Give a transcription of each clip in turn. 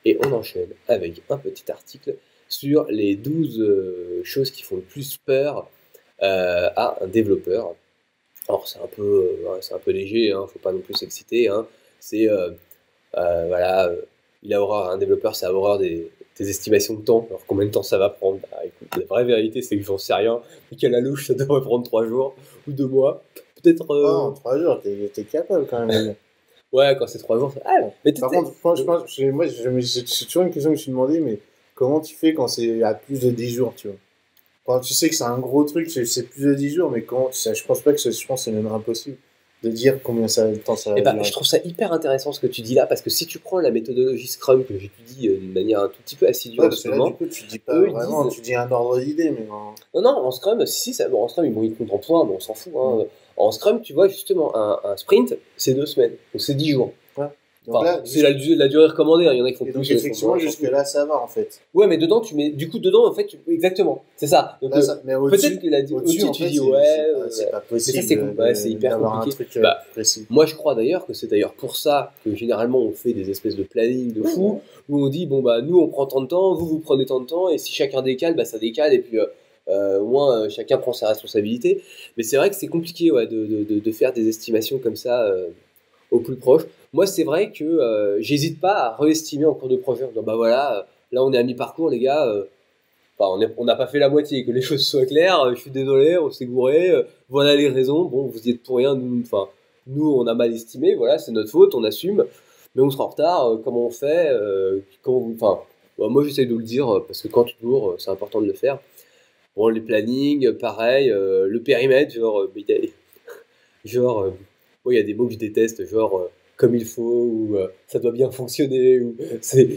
Et on enchaîne avec un petit article sur les 12 choses qui font le plus peur à un développeur. Alors c'est un peu léger, hein, faut pas non plus s'exciter. Hein. C'est voilà, il a horreur, un développeur, ça a horreur des estimations de temps. Alors combien de temps ça va prendre? Bah, écoute, la vraie vérité, c'est que j'en sais rien. Mais qu'à la louche, ça devrait prendre 3 jours ou 2 mois. Peut-être. Oh, en 3 jours, t'es capable quand même. Ouais, quand c'est 3 jours, ah, mais Par contre, je pense, moi, c'est toujours une question que je me suis demandé, mais comment tu fais quand c'est à plus de 10 jours, tu vois? Quand tu sais que c'est un gros truc, c'est plus de 10 jours, mais comment, je pense pas que je pense que c'est même impossible de dire combien ça, de temps ça va Eh ben, durer. je trouve ça hyper intéressant ce que tu dis là, parce que si tu prends la méthodologie Scrum que j'étudie d'une manière un tout petit peu assidue Ouais, en parce ce que là, du moment, coup, tu dis pas eux ils vraiment, disent tu dis un ordre d'idée, mais non, non, en Scrum, si, bon, en Scrum, ils comptent en points, mais on s'en fout. Hein. Mm. En Scrum, tu vois, justement, un sprint, c'est 2 semaines, donc c'est 10 jours. Ouais. Donc Enfin, là, c'est la durée recommandée, hein. Il y en a qui font et plus, donc il y en a qui font moins, effectivement, on s'en fout. jusque-là, ça va, en fait. Ouais, mais dedans, tu mets. Du coup, dedans, en fait, exactement, c'est ça. Donc, Là, mais peut-être que au-dessus, au-dessus, en tu fait, dis ouais, c'est pas mais ça, possible c'est ouais, c'est hyper d'avoir un compliqué. truc Bah, précis. moi, je crois d'ailleurs que c'est d'ailleurs pour ça que généralement on fait des espèces de planning de fou où on dit bon bah nous on prend tant de temps, vous prenez tant de temps et si chacun décale, bah ça décale et puis au moins chacun prend sa responsabilité. Mais c'est vrai que c'est compliqué ouais, de faire des estimations comme ça au plus proche. Moi, c'est vrai que j'hésite pas à réestimer en cours de projet en disant bah voilà, là on est à mi-parcours les gars. Enfin, on n'a pas fait la moitié, que les choses soient claires. Je suis désolé, on s'est gouré. Voilà les raisons. Bon, vous y êtes pour rien. Nous, on a mal estimé. Voilà, c'est notre faute, on assume. Mais on sera en retard. Comment on fait enfin, bah, moi, j'essaye de le dire parce que quand tu cours, c'est important de le faire. Bon, les plannings, pareil. Le périmètre, genre, moi, il y a des mots que je déteste, genre comme il faut, ou ça doit bien fonctionner, ou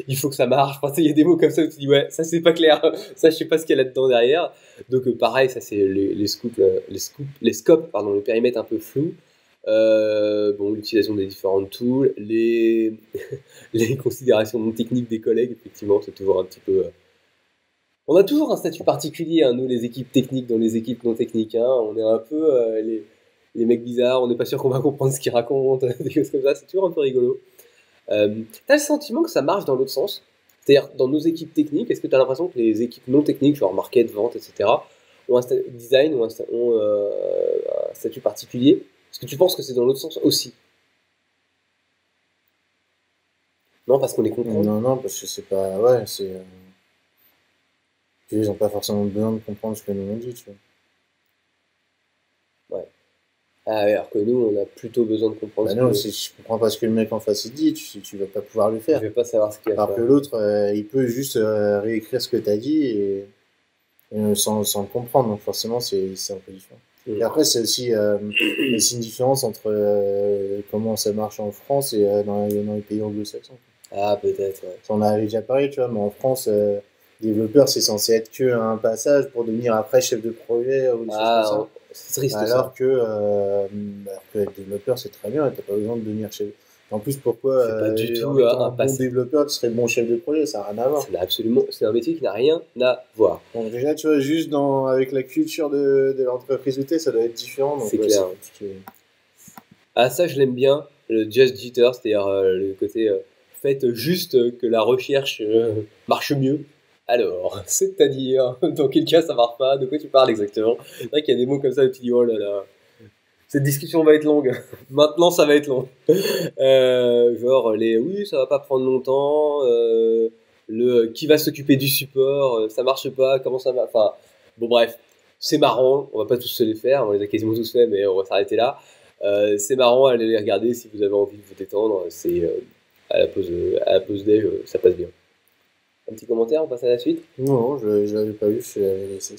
il faut que ça marche. Enfin, il y a des mots comme ça où tu dis, ouais, ça c'est pas clair, ça je sais pas ce qu'il y a là-dedans derrière. Donc, pareil, ça c'est les scopes, pardon, le périmètre un peu flou. Bon, l'utilisation des différentes tools, les considérations non techniques des collègues, effectivement, c'est toujours un petit peu. On a toujours un statut particulier, hein, nous, les équipes techniques, dans les équipes non techniques. Hein. On est un peu les mecs bizarres, on n'est pas sûr qu'on va comprendre ce qu'ils racontent, des choses comme ça, c'est toujours un peu rigolo. T'as le sentiment que ça marche dans l'autre sens? C'est-à-dire, dans nos équipes techniques, est-ce que t'as l'impression que les équipes non techniques, genre market, vente, etc., ont un design, un statut particulier? Est-ce que tu penses que c'est dans l'autre sens aussi? Non, parce qu'on les comprend. Non, non, parce que c'est pas. Ouais, c'est. Ils ont pas forcément besoin de comprendre ce que nous on dit, tu vois. Ouais. Ah, alors que nous, on a plutôt besoin de comprendre Bah ce non, que... si je comprends pas ce que le mec en face il dit, tu vas pas pouvoir le Je faire. vais pas savoir ce qu'il y a à Alors que faire. l'autre, il peut juste réécrire ce que t'as dit et sans le comprendre, donc forcément c'est un peu différent. Et après, c'est aussi une différence entre comment ça marche en France et dans les pays anglo-saxons. Ah, peut-être, ouais. Ça, on avait déjà parlé, tu vois, mais en France, développeur, c'est censé être que un passage pour devenir après chef de projet ou des choses comme ça. C'est triste Alors ça. que être développeur, c'est très bien, t'as pas besoin de devenir chef. En plus, pourquoi, C'est pas du en tout étant un un bon passé. développeur, tu serais bon chef de projet, ça n'a rien à voir. C'est un métier qui n'a rien à voir. Donc déjà, tu vois, juste avec la culture de l'entreprise où t'es, ça doit être différent, donc C'est ouais, clair. c'est compliqué. Ah, ça, je l'aime bien, le just jitter, c'est-à-dire le côté faites juste que la recherche marche mieux. Alors, c'est-à-dire, dans quel cas ça marche pas, de quoi tu parles exactement? C'est vrai qu'il y a des mots comme ça où tu dis, oh là là, cette discussion va être longue. Maintenant, ça va être long. Genre, oui, ça va pas prendre longtemps, qui va s'occuper du support, ça marche pas, comment ça va. Enfin, bon, bref, c'est marrant, on va pas tous se les faire, on les a quasiment tous fait, mais on va s'arrêter là. C'est marrant, allez les regarder si vous avez envie de vous détendre, c'est à la pause déj, ça passe bien. Un petit commentaire, on passe à la suite? Non, je l'avais pas vu, je l'avais laissé.